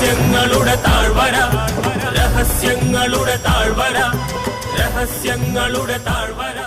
രഹസ്യങ്ങളുടെ താഴ്വര, രഹസ്യങ്ങളുടെ താഴ്വര, രഹസ്യങ്ങളുടെ താഴ്വര.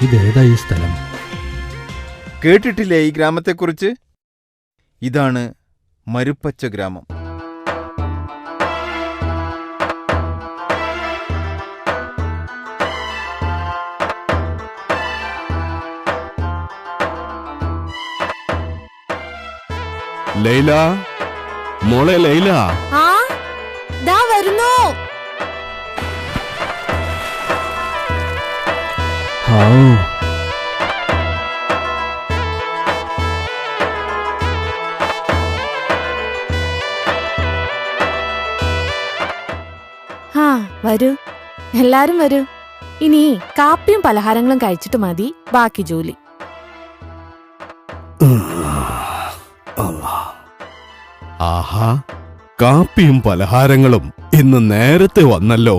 ഇതേതാ ഈ സ്ഥലം? കേട്ടിട്ടില്ലേ ഈ ഗ്രാമത്തെക്കുറിച്ച്? ഇതാണ് മരുപ്പച്ച ഗ്രാമം. ലൈല, മോളെ ലൈല. ദാ വരുന്നു. വരൂ, എല്ലാരും വരൂ. ഇനി കാപ്പിയും പലഹാരങ്ങളും കഴിച്ചിട്ട് മതി ബാക്കി ജോലി. ആഹാ, കാപ്പിയും പലഹാരങ്ങളും ഇന്ന് നേരത്തെ വന്നല്ലോ.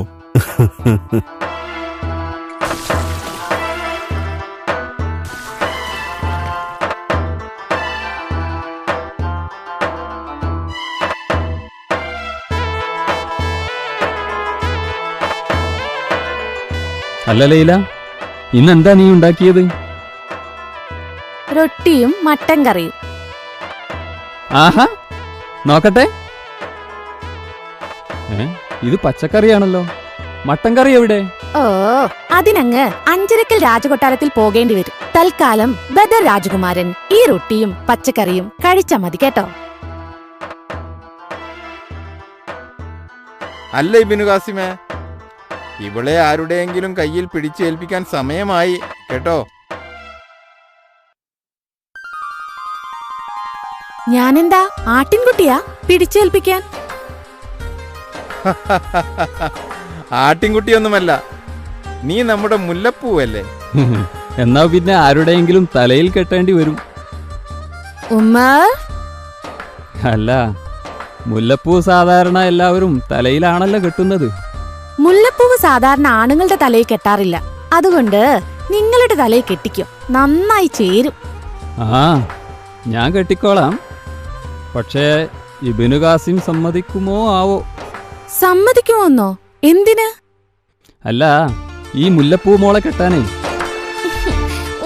അല്ല ലൈല, ഇന്നെന്താ നീ ഉണ്ടാക്കിയത്? റൊട്ടിയും മട്ടൻ കറിയും. ആഹാ, നോക്കട്ടെ. ഇത് പച്ചക്കറിയാണല്ലോ, മട്ടൻ കറി എവിടെ? ഓ, അതിനങ്ങ് അഞ്ചരക്കൽ രാജകൊട്ടാരത്തിൽ പോകേണ്ടി വരും. തൽക്കാലം ബദർ രാജകുമാരൻ ഈ റൊട്ടിയും പച്ചക്കറിയും കഴിച്ചാ മതി കേട്ടോ. അല്ല ഇബ്നു ഖാസിമേ, ഇവളെ ആരുടെയെങ്കിലും കയ്യിൽ പിടിച്ചേൽപ്പിക്കാൻ സമയമായി കേട്ടോ. ഞാനെന്താ ആട്ടിൻകുട്ടിയാ പിടിച്ചേൽപ്പിക്കാൻ? ആട്ടിൻകുട്ടിയൊന്നുമല്ല, നീ നമ്മുടെ മുല്ലപ്പൂവല്ലേ. എന്നാ പിന്നെ ആരുടെയെങ്കിലും തലയിൽ കെട്ടേണ്ടി വരും. ഉമ്മർ, അല്ല, മുല്ലപ്പൂ സാധാരണ എല്ലാവരും തലയിലാണല്ലോ കെട്ടുന്നത്. മുല്ലപ്പൂവ് സാധാരണ ആണുങ്ങളുടെ തലയിൽ കെട്ടാറില്ല. അതുകൊണ്ട് നിങ്ങളുടെ തലയിൽ കെട്ടിക്കോ, നന്നായി ചേരും. ആ, ഞാൻ കെട്ടിക്കോളാം. പക്ഷേ ഇബ്നു ഖാസിം സമ്മതിക്കുമോ ആവോ? സമ്മതിക്കുമോന്നോ? എന്തിന്? അല്ല, ഈ മുല്ലപ്പൂ മോളെ കെട്ടാനേ.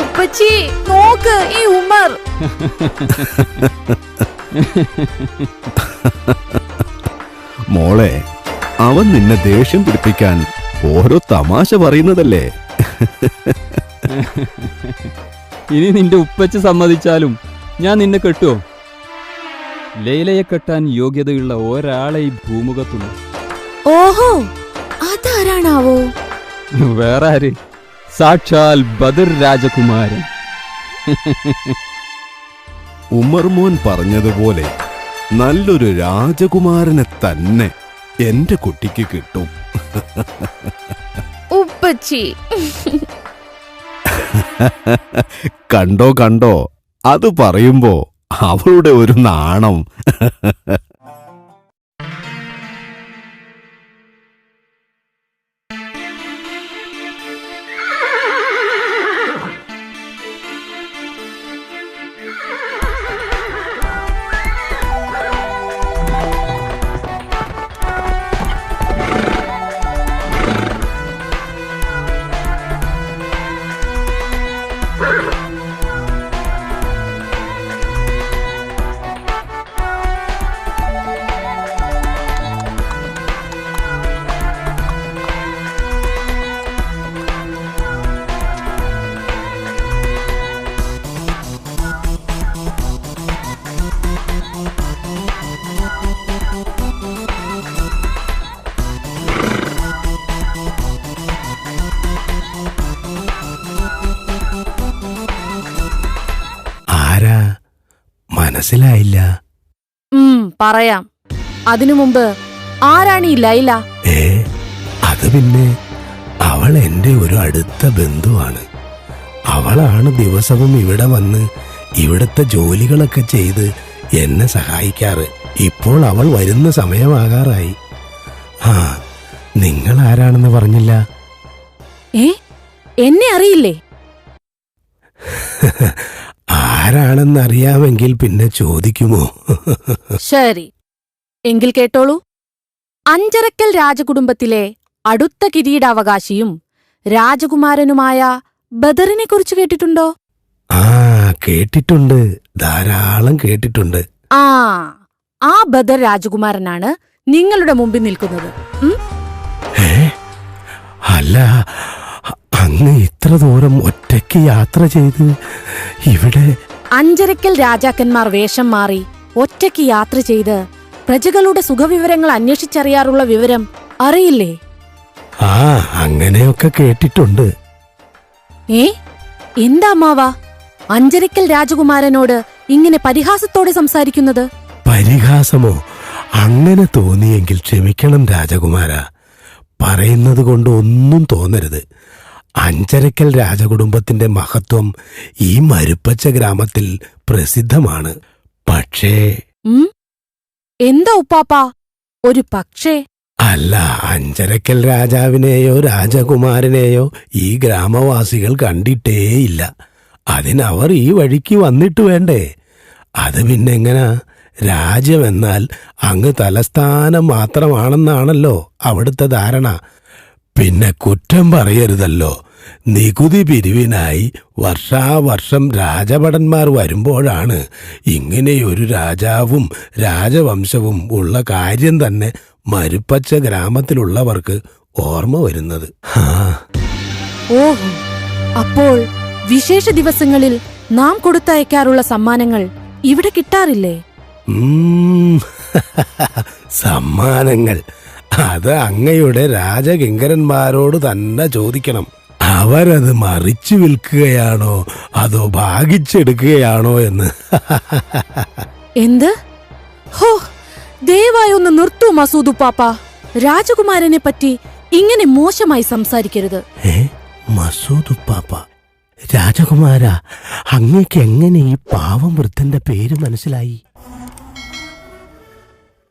ഉപ്പച്ചി നോക്ക്, ഈ ഉമർ. മോളെ, അവൻ നിന്നെ ദേഷ്യം പിടിപ്പിക്കാൻ ഓരോ തമാശ പറയുന്നതല്ലേ. ഇനി നിന്റെ ഉപ്പച്ച് സമ്മതിച്ചാലും ഞാൻ നിന്നെ കെട്ടുവോ? ലൈലയെ കെട്ടാൻ യോഗ്യതയുള്ള ഒരാളെ ഈ ഭൂമുഖത്തുള്ളൂ. ഓഹോ, അതാരാണാവോ? വേറെ ആര്? സാക്ഷാൽ ബദർ രാജകുമാരൻ. ഉമർ മോൻ പറഞ്ഞതുപോലെ നല്ലൊരു രാജകുമാരനെ തന്നെ എന്റെ കുട്ടിക്ക് കിട്ടും. ഉപ്പച്ചി കണ്ടോ കണ്ടോ, അത് പറയുമ്പോ അവളുടെ ഒരു നാണം. മനസ്സിലായില്ല. പറയാം. അതിനു മുമ്പ് ആരാണ് ഈ ലൈല? അത് പിന്നെ അവൾ എന്റെ ഒരു അടുത്ത ബന്ധുവാണ്. അവളാണ് ദിവസവും ഇവിടെ വന്ന് ഇവിടുത്തെ ജോലികളൊക്കെ ചെയ്ത് എന്നെ സഹായിക്കാറ്. ഇപ്പോൾ അവൾ വരുന്ന സമയമാകാറായി. നിങ്ങൾ ആരാണെന്ന് പറഞ്ഞില്ല? എന്നെ അറിയില്ലേ? ആരാണെന്നറിയാമെങ്കിൽ പിന്നെ ചോദിക്കുമോ? ശരി, എങ്കിൽ കേട്ടോളൂ. അഞ്ചരക്കൽ രാജകുടുംബത്തിലെ അടുത്ത കിരീടാവകാശിയും രാജകുമാരനുമായ ബദറിനെ കുറിച്ച് കേട്ടിട്ടുണ്ടോ? കേട്ടിട്ടുണ്ട്, ധാരാളം കേട്ടിട്ടുണ്ട്. ആ ബദർ രാജകുമാരനാണ് നിങ്ങളുടെ മുമ്പിൽ നിൽക്കുന്നത്. അല്ല, അങ്ങ് ഇത്ര ദൂരം ഒറ്റയ്ക്ക് യാത്ര ചെയ്ത് ഇവിടെ? അഞ്ചരക്കൽ രാജാക്കന്മാർ വേഷം മാറി ഒറ്റയ്ക്ക് യാത്ര ചെയ്ത് പ്രജകളുടെ സുഖവിവരങ്ങൾ അന്വേഷിച്ചറിയാറുള്ള വിവരം അറിയില്ലേ? അങ്ങനെയൊക്കെ കേട്ടിട്ടുണ്ട്. എന്താ അമ്മാവാ അഞ്ചരക്കൽ രാജകുമാരനോട് ഇങ്ങനെ പരിഹാസത്തോടെ സംസാരിക്കുന്നത്? പരിഹാസമോ? അങ്ങനെ തോന്നിയെങ്കിൽ ക്ഷമിക്കണം രാജകുമാര. പറയുന്നത് കൊണ്ട് ഒന്നും തോന്നരുത്. അഞ്ചരക്കൽ രാജകുടുംബത്തിന്റെ മഹത്വം ഈ മരുപ്പച്ച ഗ്രാമത്തിൽ പ്രസിദ്ധമാണ്. പക്ഷേ എന്താ ഉപ്പാപ്പാ ഒരു പക്ഷേ? അല്ല, അഞ്ചരക്കൽ രാജാവിനെയോ രാജകുമാരനെയോ ഈ ഗ്രാമവാസികൾ കണ്ടിട്ടേയില്ല. അതിനവർ ഈ വഴിക്ക് വന്നിട്ട് വേണ്ടേ? അത് പിന്നെങ്ങനാ? രാജ്യമെന്നാൽ അങ്ങ് തലസ്ഥാനം മാത്രമാണെന്നാണല്ലോ അവിടുത്തെ ധാരണ. പിന്നെ കുറ്റം പറയരുതല്ലോ. നികുതി പിരിവിനായി വർഷാവർഷം രാജഭടന്മാർ വരുമ്പോഴാണ് ഇങ്ങനെയൊരു രാജാവും രാജവംശവും ഉള്ള കാര്യം തന്നെ മരുപ്പച്ച ഗ്രാമത്തിലുള്ളവർക്ക് ഓർമ്മ വരുന്നത്. ഓഹോ, അപ്പോൾ വിശേഷ ദിവസങ്ങളിൽ നാം കൊടുത്തയക്കാറുള്ള സമ്മാനങ്ങൾ ഇവിടെ കിട്ടാറില്ലേ? സമ്മാനങ്ങൾ അത് അങ്ങയുടെ രാജകിങ്കരന്മാരോട് തന്നെ ചോദിക്കണം. അവരത് മറിച്ചു വിൽക്കുകയാണോ അതോ ഭാഗിച്ചെടുക്കുകയാണോ എന്ന്. എന്ത്? ഹോ, ദയവായി ഒന്ന് നിർത്തൂ മസൂദ് പാപ്പ. രാജകുമാരനെ പറ്റി ഇങ്ങനെ മോശമായി സംസാരിക്കരുത്. മസൂദ് പാപ്പ? രാജകുമാര, അങ്ങേക്ക് എങ്ങനെ ഈ പാവം വൃദ്ധന്റെ പേര് മനസ്സിലായി?